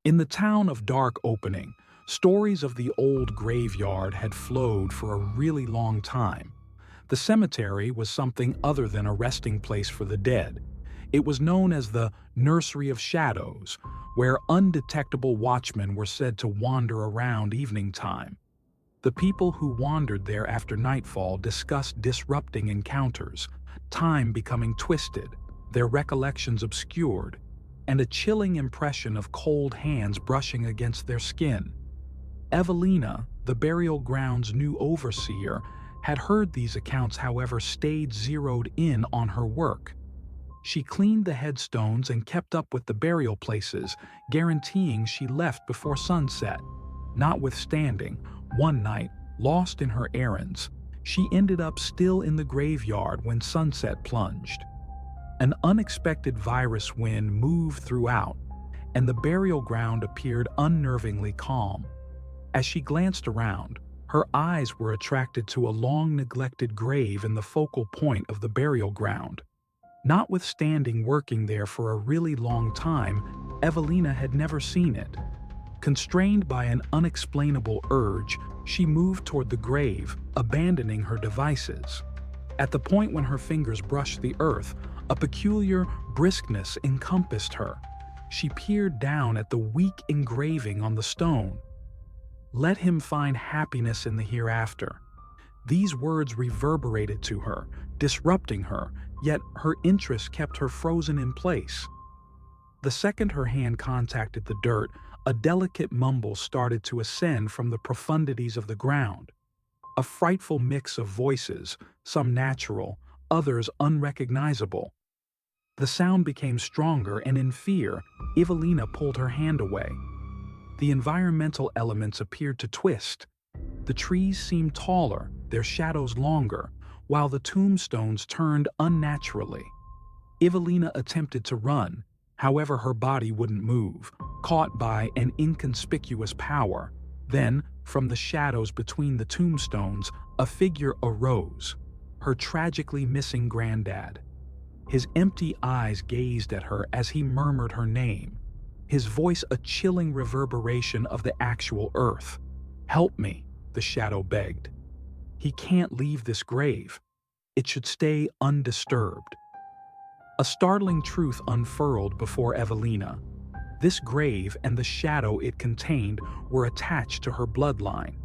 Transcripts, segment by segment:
In the town of Dark Opening, stories of the old graveyard had flowed for a really long time. The cemetery was something other than a resting place for the dead. It was known as the Nursery of Shadows, where undetectable watchmen were said to wander around evening time. The people who wandered there after nightfall discussed disrupting encounters, time becoming twisted, their recollections obscured, and a chilling impression of cold hands brushing against their skin. Evelina, the burial ground's new overseer, had heard these accounts, however, stayed zeroed in on her work. She cleaned the headstones and kept up with the burial places, guaranteeing she left before sunset. Notwithstanding, one night, lost in her errands, she ended up still in the graveyard when sunset plunged. An unexpected virus wind moved throughout, and the burial ground appeared unnervingly calm. As she glanced around, her eyes were attracted to a long-neglected grave in the focal point of the burial ground. Notwithstanding working there for a really long time, Evelina had never seen it. Constrained by an unexplainable urge, she moved toward the grave, abandoning her devices. At the point when her fingers brushed the earth, a peculiar briskness encompassed her. She peered down at the weak engraving on the stone. "Let him find happiness in the hereafter." These words reverberated to her, disrupting her, yet her interest kept her frozen in place. The second her hand contacted the dirt, a delicate mumble started to ascend from the profundities of the ground. A frightful mix of voices, some natural, others unrecognizable. The sound became stronger, and in fear, Evelina pulled her hand away. The environmental elements appeared to twist. The trees seemed taller, their shadows longer, while the tombstones turned unnaturally. Evelina attempted to run, however her body wouldn't move, caught by an inconspicuous power. Then, from the shadows between the tombstones, a figure arose, her tragically missing granddad. His empty eyes gazed at her as he murmured her name, his voice a chilling reverberation of the actual earth. "Help me," the shadow begged. "He can't leave this grave. It should stay undisturbed." A startling truth unfurled before Evelina. This grave and the shadow it contained were attached to her bloodline.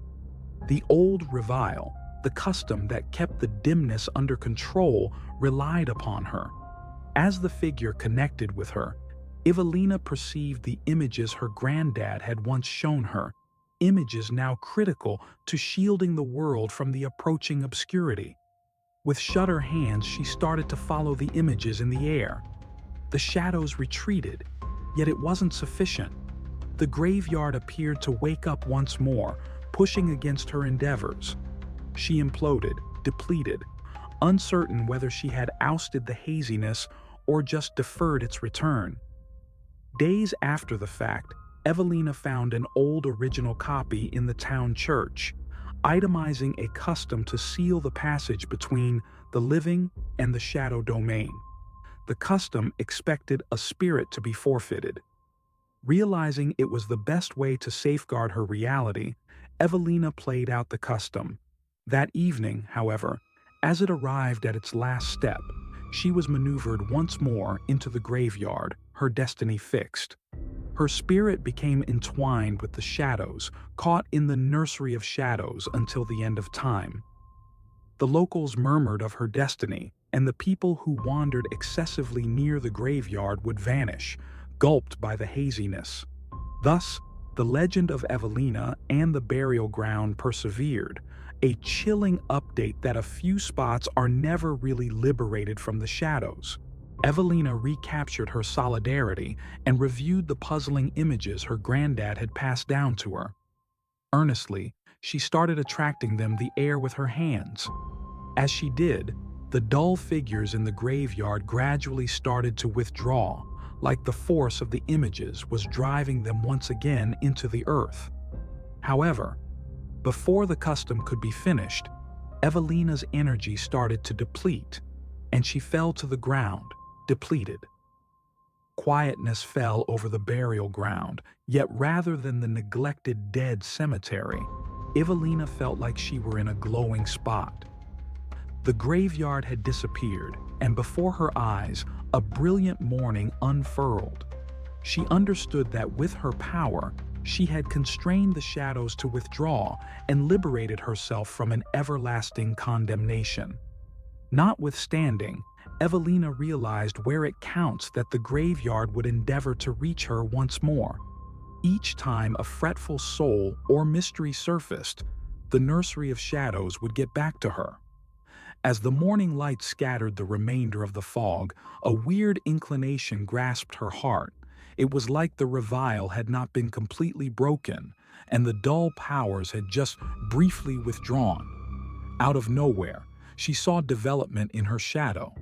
The old revile, the custom that kept the dimness under control, relied upon her. As the figure connected with her, Evelina perceived the images her granddad had once shown her, images now critical to shielding the world from the approaching obscurity. With shudder hands, she started to follow the images in the air. The shadows retreated, yet it wasn't sufficient. The graveyard appeared to wake up once more, pushing against her endeavors. She imploded, depleted, uncertain whether she had ousted the haziness or just deferred its return. Days after the fact, Evelina found an old original copy in the town church, itemizing a custom to seal the passage between the living and the shadow domain. The custom expected a spirit to be forfeited. Realizing it was the best way to safeguard her reality, Evelina played out the custom. That evening, however, as it arrived at its last step, she was maneuvered once more into the graveyard, her destiny fixed. Her spirit became entwined with the shadows, caught in the nursery of shadows until the end of time. The locals murmured of her destiny, and the people who wandered excessively near the graveyard would vanish, gulped by the haziness. Thus, the legend of Evelina and the burial ground persevered, a chilling update that a few spots are never really liberated from the shadows. Evelina recaptured her solidarity and reviewed the puzzling images her granddad had passed down to her. Earnestly, she started attracting them the air with her hands. As she did, the dull figures in the graveyard gradually started to withdraw, like the force of the images was driving them once again into the earth. However, before the custom could be finished, Evelina's energy started to deplete, and she fell to the ground, depleted. Quietness fell over the burial ground, yet rather than the neglected dead cemetery, Evelina felt like she were in a glowing spot. The graveyard had disappeared, and before her eyes, a brilliant morning unfurled. She understood that with her power, she had constrained the shadows to withdraw and liberated herself from an everlasting condemnation. Notwithstanding, Evelina realized where it counts that the graveyard would endeavor to reach her once more. Each time a fretful soul or mystery surfaced, the nursery of shadows would get back to her. As the morning light scattered the remainder of the fog, a weird inclination grasped her heart. It was like the revile had not been completely broken, and the dull powers had just briefly withdrawn. Out of nowhere, she saw development in her shadow.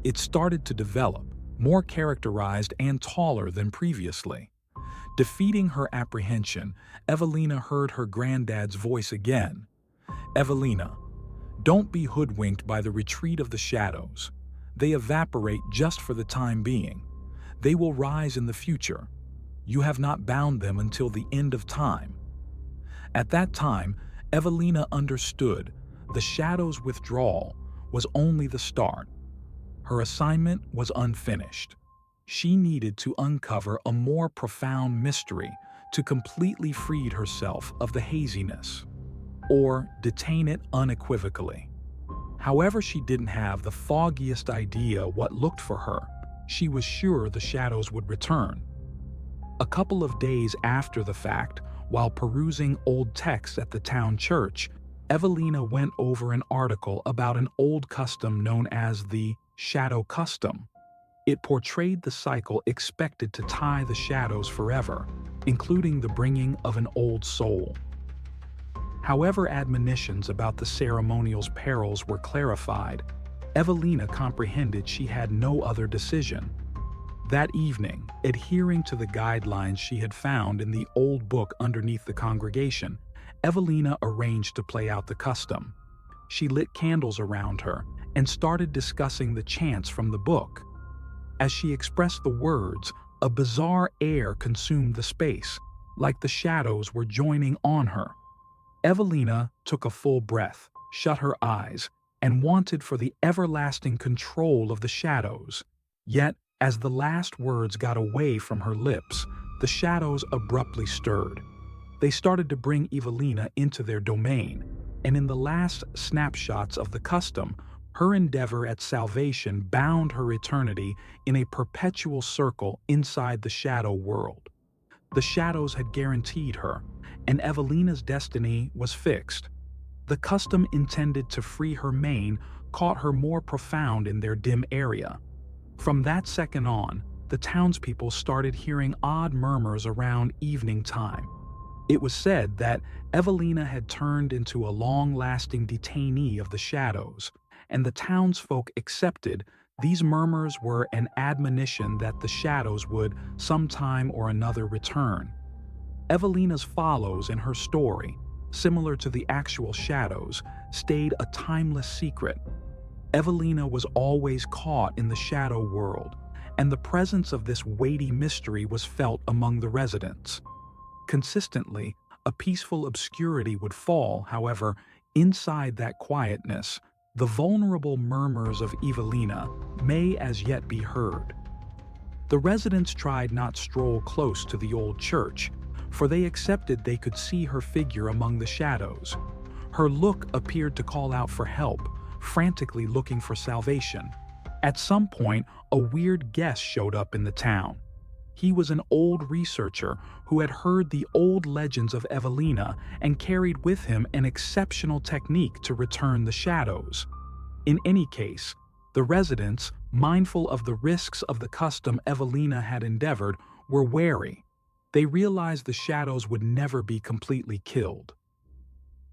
It started to develop, more characterized and taller than previously. Defeating her apprehension, Evelina heard her granddad's voice again. "Evelina, don't be hoodwinked by the retreat of the shadows. They evaporate just for the time being. They will rise in the future. You have not bound them until the end of time." At that time, Evelina understood the shadows' withdrawal was only the start. Her assignment was unfinished. She needed to uncover a more profound mystery to completely free herself of the haziness, or detain it unequivocally. However, she didn't have the foggiest idea what looked for her. She was sure the shadows would return. A couple of days after the fact, while perusing old texts at the town church, Evelina went over an article about an old custom known as the shadow custom. It portrayed the cycle expected to tie the shadows forever, including the bringing of an old soul. However admonitions about the ceremonial's perils were clarified, Evelina comprehended she had no other decision. That evening, adhering to the guidelines she had found in the old book underneath the congregation, Evelina arranged to play out the custom. She lit candles around her and started discussing the chants from the book. As she expressed the words, a bizarre air consumed the space, like the shadows were joining on her. Evelina took a full breath, shut her eyes, and wanted for the everlasting control of the shadows. Yet, as the last words got away from her lips, the shadows abruptly stirred. They started to bring Evelina into their domain, and in the last snapshots of the custom, her endeavor at salvation bound her eternity in a perpetual circle inside the shadow world. The shadows had guaranteed her, and Evelina's destiny was fixed. The custom intended to free her mane caught her more profound in their dim area. From that second on, the townspeople started hearing odd murmurs around evening time. It was said that Evelina had turned into a long-lasting detainee of the shadows, and the townsfolk accepted these murmurs were an admonition that the shadows would, sometime or another, return. Evelina's follows in her story, similar to the actual shadows, stayed a timeless secret. Evelina was always caught in the shadow world, and the presence of this weighty mystery was felt among the residents. Consistently, a peaceful obscurity would fall, however, inside that quietness, the vulnerable murmurs of Evelina may as yet be heard. The residents tried not stroll close to the old church, for they accepted they could see her figure among the shadows. Her look appeared to call out for help, frantically looking for salvation. At some point, a weird guest showed up in the town. He was an old researcher who had heard the old legends of Evelina and carried with him an exceptional technique to return the shadows. In any case, the residents, mindful of the risks of the custom Evelina had endeavored, were wary. They realized the shadows would never be completely killed.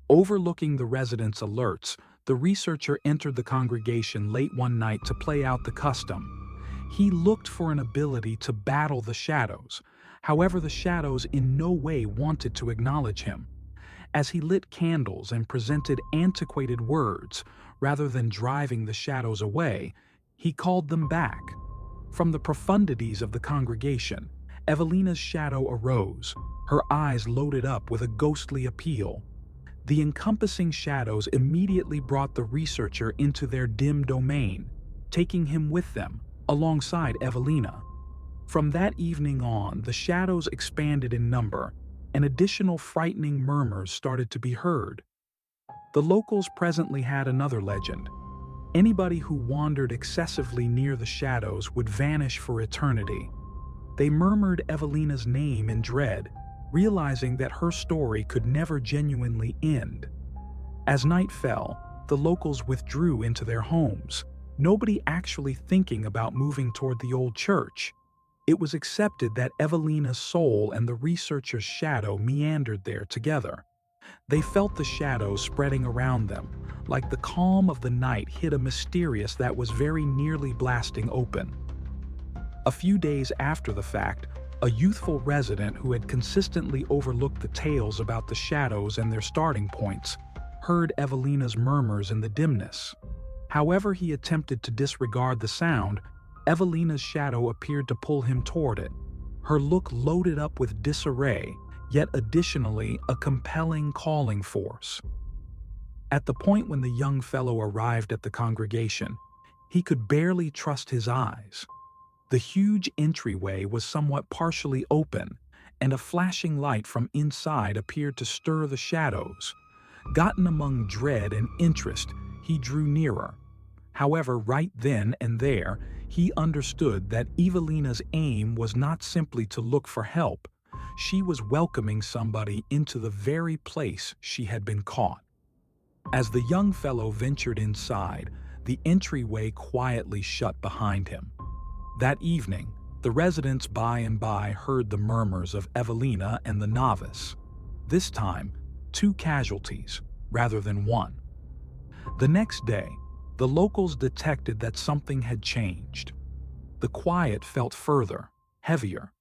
Overlooking the residents' alerts, the researcher entered the congregation late one night to play out the custom. He looked for an ability to battle the shadows. However, the shadows in no way wanted to acknowledge him. As he lit candles and presented antiquated words, rather than driving the shadows away, he called them back. From the profundities of the congregation, Evelina's shadow arose, her eyes loaded up with a ghostly appeal. The encompassing shadows immediately brought the researcher into their dim domain, taking him with them, alongside Evelina. From that evening on, the shadows expanded in number, and additional frightening murmurs started to be heard. The locals presently had another legend. Anybody who wandered excessively near the shadows would vanish for eternity. They murmured Evelina's name in dread, realizing that her story could never genuinely end. As night fell, the locals withdrew into their homes, nobody actually thinking about moving toward the old church. It was accepted that Evelina's soul and the researcher's shadow meandered there together. They felt the shadows spreading around them, like the calm of the night hid a mysterious that was very nearly blasting open. A few days after the fact, a youthful resident who had consistently overlooked the tales about the shadows and their starting points heard Evelina's murmurs in the dimness. However he attempted to disregard the sound, Evelina's shadow appeared to pull him toward it, her look loaded up with disarray, yet additionally a compelling calling force. At the point when the young fellow arrived at the congregation, he could barely trust his eyes. The huge entryway was somewhat partially open, and a flashing light from inside appeared to stir the shadows. Gotten among dread and interest, he drew nearer. However, right then and there, he understood that Evelina's aim was not simply to look for help. She was welcoming somebody into the very place she had been caught. As the young fellow ventured inside, the entryway quietly shut behind him. That evening, the residents by and by heard the murmurs of Evelina and the novice. This time, 2 casualties, rather than 1. The next day, the locals detected that something had changed. The quiet felt further, heavier.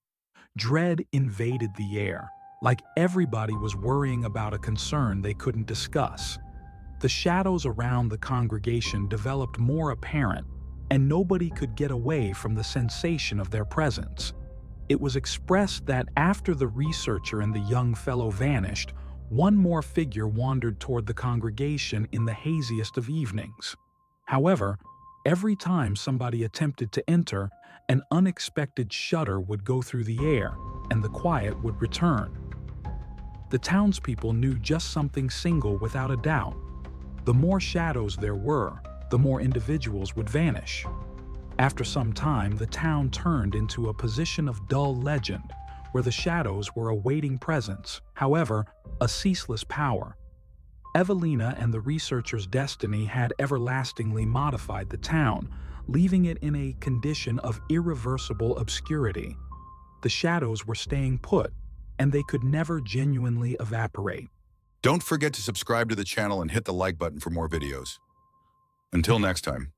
Dread invaded the air, like everybody was worrying about a concern they couldn't discuss. The shadows around the congregation developed more apparent, and nobody could get away from the sensation of their presence. It was expressed that after the researcher and the young fellow vanished, one more figure wandered toward the congregation in the haziest of evenings. However, every time somebody attempted to enter, an unexpected shudder would go through the air, and the quiet would return. The townspeople knew just something single without a doubt. The more shadows there were, the more individuals would vanish. After some time, the town turned into a position of dull legend, where the shadows were a waiting presence, however, a ceaseless power. Evelina and the researcher's destiny had everlastingly modified the town, leaving it in a condition of irreversible obscurity. The shadows were staying put, and they could never genuinely evaporate. Don't forget to subscribe to the channel and hit the like button for more videos. Until next time.